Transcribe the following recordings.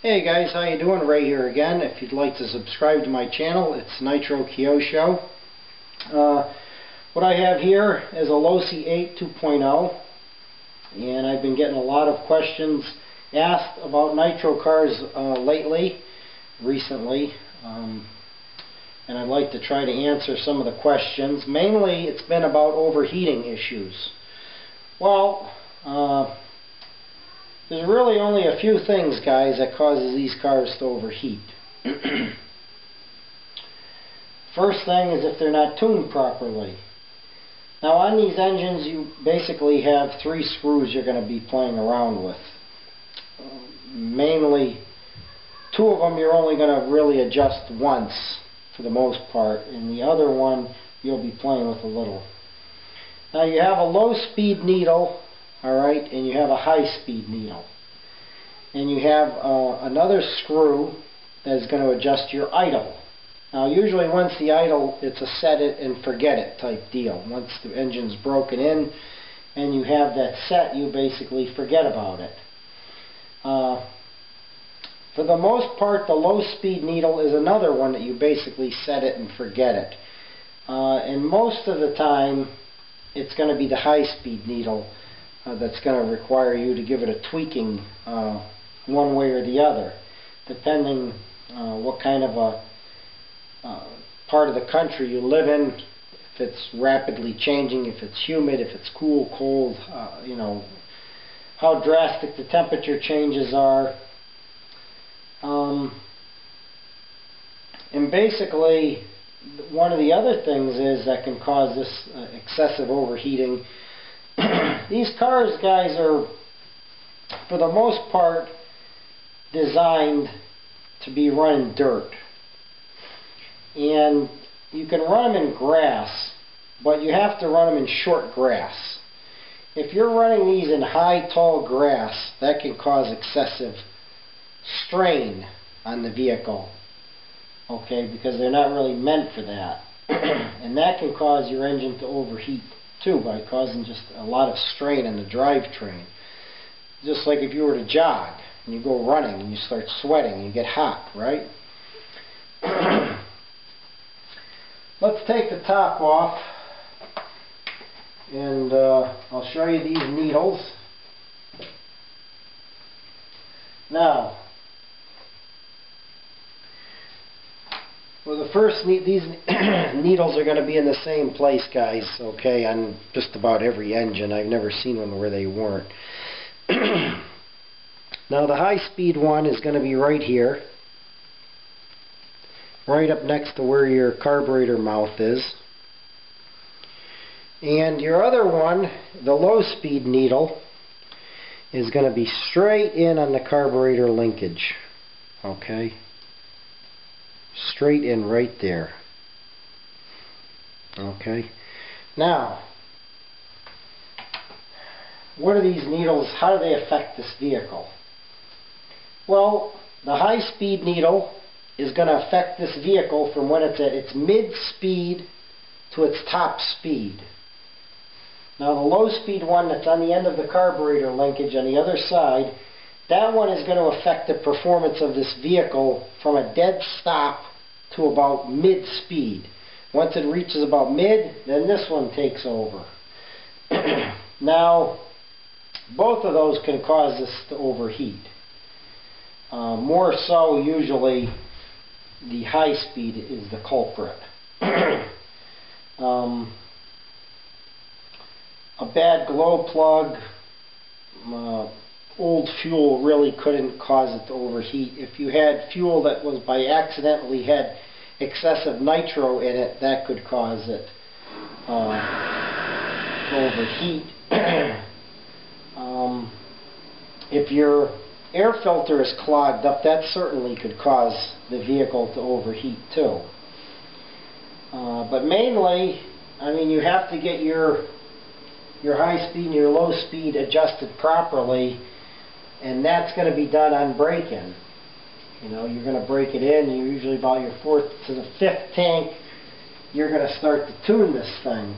Hey guys, how you doing? Ray here again. If you'd like to subscribe to my channel, it's Nitro Show. What I have here is a Losi 8 2.0, and I've been getting a lot of questions asked about nitro cars recently, and I'd like to try to answer some of the questions. Mainly it's been about overheating issues. Well, there's really only a few things, guys, that causes these cars to overheat. First thing is if they're not tuned properly. Now on these engines you basically have 3 screws you're going to be playing around with. Mainly 2 of them you're only going to really adjust once for the most part, and the other one you'll be playing with a little. Now you have a low speed needle, alright, and you have a high speed needle. And you have another screw that is going to adjust your idle. Now usually once the idle, it's a set it and forget it type deal. Once the engine's broken in and you have that set, you basically forget about it. For the most part, the low speed needle is another one that you basically set it and forget it. And most of the time it's going to be the high speed needle that's going to require you to give it a tweaking one way or the other, depending what kind of a part of the country you live in, if it's rapidly changing, if it's humid, if it's cool, cold, you know, how drastic the temperature changes are. And basically, one of the other things is that can cause this excessive overheating. These cars, guys, are, for the most part, designed to be run in dirt. And you can run them in grass, but you have to run them in short grass. If you're running these in high, tall grass, that can cause excessive strain on the vehicle. Okay, because they're not really meant for that. And that can cause your engine to overheat too, by causing just a lot of strain on the drivetrain. Just like if you were to jog and you go running and you start sweating and you get hot, right? Let's take the top off, and I'll show you these needles. Now, well, the first these needles are going to be in the same place, guys, okay, on just about every engine. I've never seen one where they weren't. Now the high speed one is going to be right here, right up next to where your carburetor mouth is. And your other one, the low speed needle, is going to be straight in on the carburetor linkage. Okay? Straight in right there. Okay? Now, what are these needles? How do they affect this vehicle? Well, the high speed needle is going to affect this vehicle from when it's at its mid speed to its top speed. Now the low speed one that's on the end of the carburetor linkage on the other side, that one is going to affect the performance of this vehicle from a dead stop to about mid speed. Once it reaches about mid, then this one takes over. Now, both of those can cause this to overheat. More so, usually, the high speed is the culprit. A bad glow plug, old fuel really couldn't cause it to overheat. If you had fuel that was by accidentally had excessive nitro in it, that could cause it to overheat. If your air filter is clogged up, that certainly could cause the vehicle to overheat too. But mainly, I mean, you have to get your high speed and your low speed adjusted properly, and that's going to be done on break-in. You know, you're going to break it in, you usually about your 4th to the 5th tank, you're going to start to tune this thing.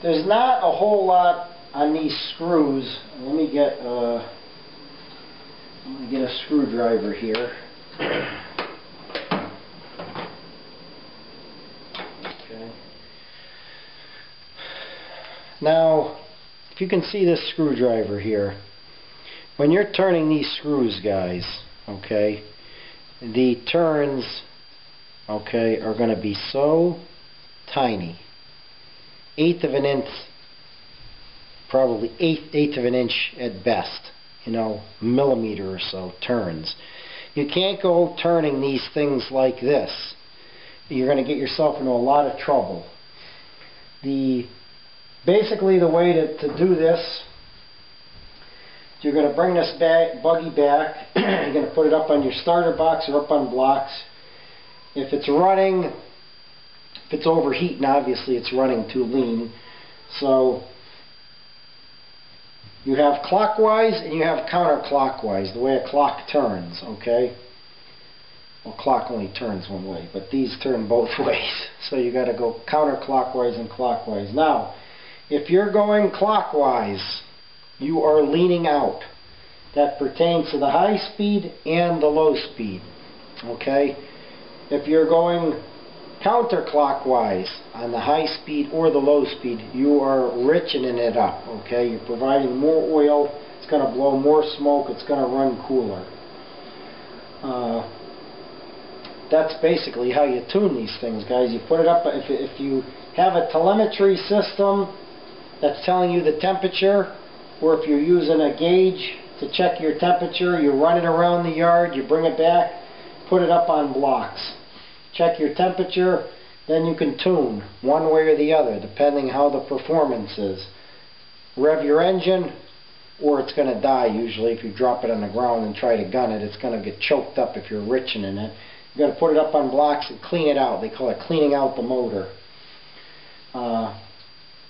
There's not a whole lot on these screws. Let me get get a screwdriver here. Okay. Now, if you can see this screwdriver here, when you're turning these screws, guys, okay, the turns, okay, are going to be so tiny. Eighth of an inch, probably eighth of an inch at best, you know, millimeter or so turns. You can't go turning these things like this. You're going to get yourself into a lot of trouble. Basically the way to do this, you're going to bring this buggy back. You're going to put it up on your starter box or up on blocks. If it's running, if it's overheating, obviously it's running too lean. So you have clockwise and you have counterclockwise, the way a clock turns, okay? Well, clock only turns one way, but these turn both ways. So you got to go counterclockwise and clockwise. Now, if you're going clockwise, you are leaning out. That pertains to the high speed and the low speed. Okay? If you're going counterclockwise on the high speed or the low speed, you are richening it up. Okay? You're providing more oil. It's going to blow more smoke. It's going to run cooler. That's basically how you tune these things, guys. You put it up. If you have a telemetry system that's telling you the temperature, or if you're using a gauge to check your temperature, you run it around the yard, you bring it back, put it up on blocks. Check your temperature, then you can tune one way or the other, depending how the performance is. Rev your engine, or it's going to die usually if you drop it on the ground and try to gun it. It's going to get choked up if you're richening it. You've got to put it up on blocks and clean it out. They call it cleaning out the motor.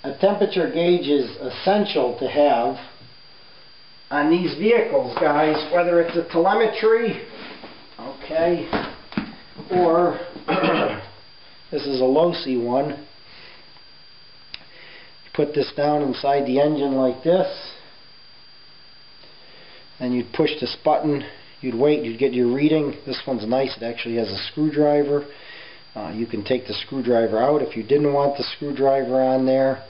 A temperature gauge is essential to have on these vehicles, guys, whether it's a telemetry, okay, or this is a low-C one. You put this down inside the engine like this, and you'd push this button, you'd wait, you'd get your reading. This one's nice, it actually has a screwdriver. You can take the screwdriver out if you didn't want the screwdriver on there.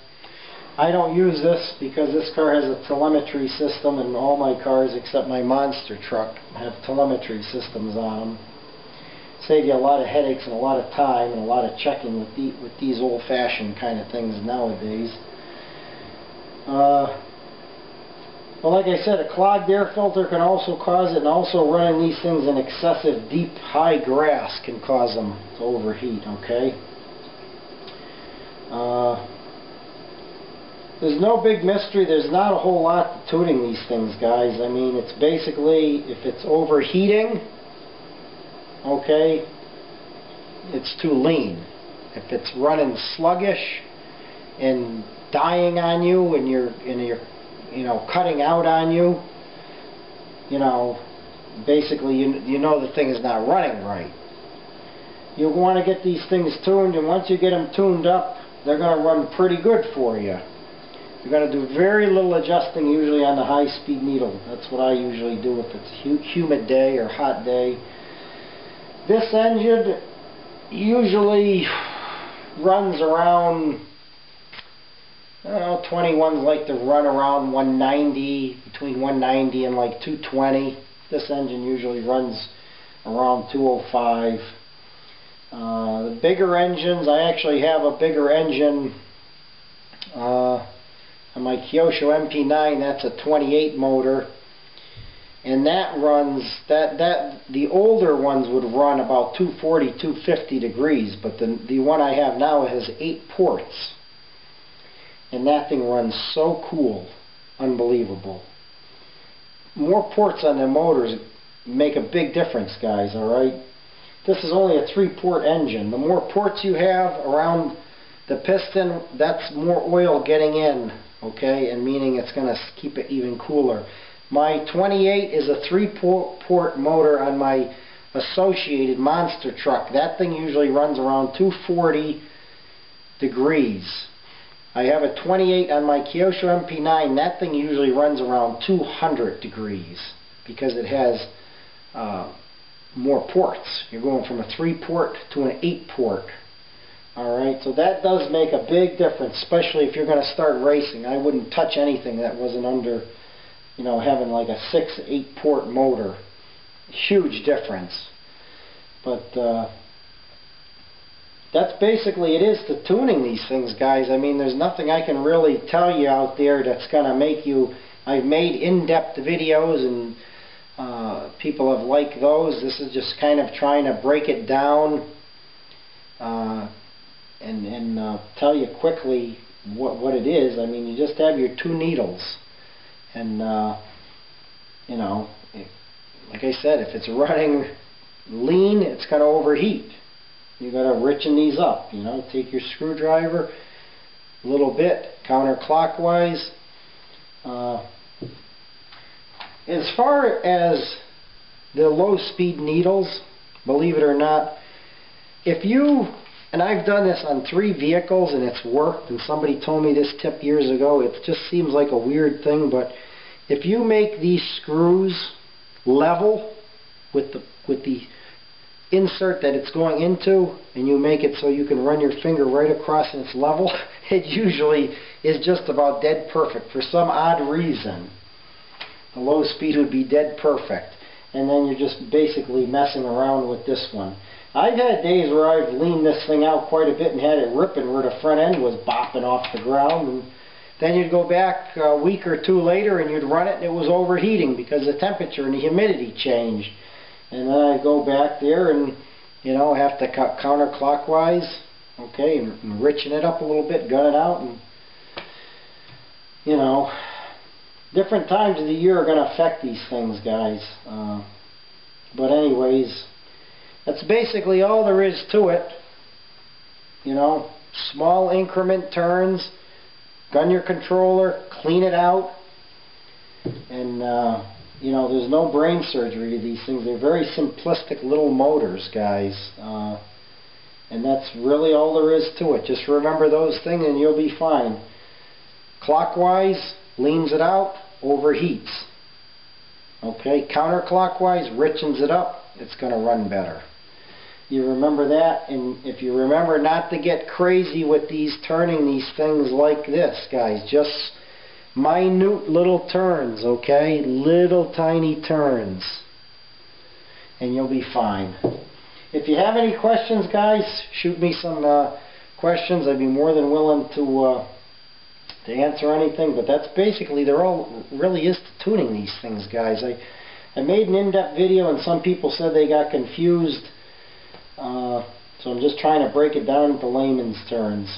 I don't use this because this car has a telemetry system, and all my cars except my monster truck have telemetry systems on them. Save you a lot of headaches and a lot of time and a lot of checking with these old-fashioned kind of things nowadays. Well, like I said, a clogged air filter can also cause it, and also running these things in excessive deep, high grass can cause them to overheat, okay? There's no big mystery. There's not a whole lot to tuning these things, guys. I mean, it's basically, if it's overheating, okay, it's too lean. If it's running sluggish and dying on you, and you're you know, cutting out on you, you know, basically you know the thing is not running right. You want to get these things tuned, and once you get them tuned up, they're going to run pretty good for you. You're going to do very little adjusting usually on the high-speed needle. That's what I usually do if it's a humid day or hot day. This engine usually runs around, I don't know, 21s like to run around 190, between 190 and like 220. This engine usually runs around 205. The bigger engines, I actually have a bigger engine on my Kyosho MP9. That's a 28 motor, and that runs, the older ones would run about 240, 250 degrees, but the one I have now has 8 ports. And that thing runs so cool. Unbelievable. More ports on the motors make a big difference, guys, alright? This is only a 3-port engine. The more ports you have around the piston, that's more oil getting in, okay? And meaning it's going to keep it even cooler. My 28 is a 3-port motor on my associated monster truck. That thing usually runs around 240 degrees. I have a 28 on my Kyosho MP9. That thing usually runs around 200 degrees because it has more ports. You're going from a 3-port to an 8-port. Alright, so that does make a big difference, especially if you're going to start racing. I wouldn't touch anything that wasn't under, you know, having like a 6-8-port motor. Huge difference. But that's basically it is to tuning these things, guys. I mean, there's nothing I can really tell you out there that's going to make you... I've made in-depth videos and people have liked those. This is just kind of trying to break it down and tell you quickly what it is. I mean, you just have your 2 needles, and you know, like I said, if it's running lean, it's going to overheat. You got to richen these up. You know, take your screwdriver a little bit counterclockwise. As far as the low-speed needles, believe it or not, if you, and I've done this on 3 vehicles and it's worked, and somebody told me this tip years ago, it just seems like a weird thing, but if you make these screws level with the insert that it's going into, and you make it so you can run your finger right across and it's level, it usually is just about dead perfect. For some odd reason, the low speed would be dead perfect, and then you're just basically messing around with this one. I've had days where I've leaned this thing out quite a bit and had it ripping where the front end was bopping off the ground, and then you'd go back a week or 2 later and you'd run it and it was overheating because the temperature and the humidity changed. And then I'd go back there and, you know, have to cut counterclockwise, okay, and richen it up a little bit, gun it out, and, you know, different times of the year are going to affect these things, guys. But anyways, that's basically all there is to it. You know, small increment turns, gun your controller, clean it out, and you know, there's no brain surgery to these things. They're very simplistic little motors, guys. And that's really all there is to it. Just remember those things and you'll be fine. Clockwise leans it out, overheats. Okay, counterclockwise richens it up, it's going to run better. You remember that, and if you remember not to get crazy with these turning these things like this, guys, just minute little turns, okay? Little tiny turns. And you'll be fine. If you have any questions, guys, shoot me some questions. I'd be more than willing to answer anything. But that's basically, there all really is to tuning these things, guys. I made an in-depth video and some people said they got confused. So I'm just trying to break it down into layman's terms.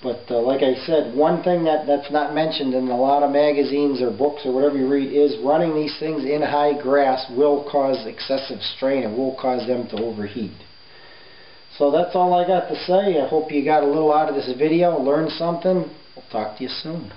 But like I said, one thing that's not mentioned in a lot of magazines or books or whatever you read is running these things in high grass will cause excessive strain and will cause them to overheat. So that's all I got to say. I hope you got a little out of this video, learned something. We'll talk to you soon.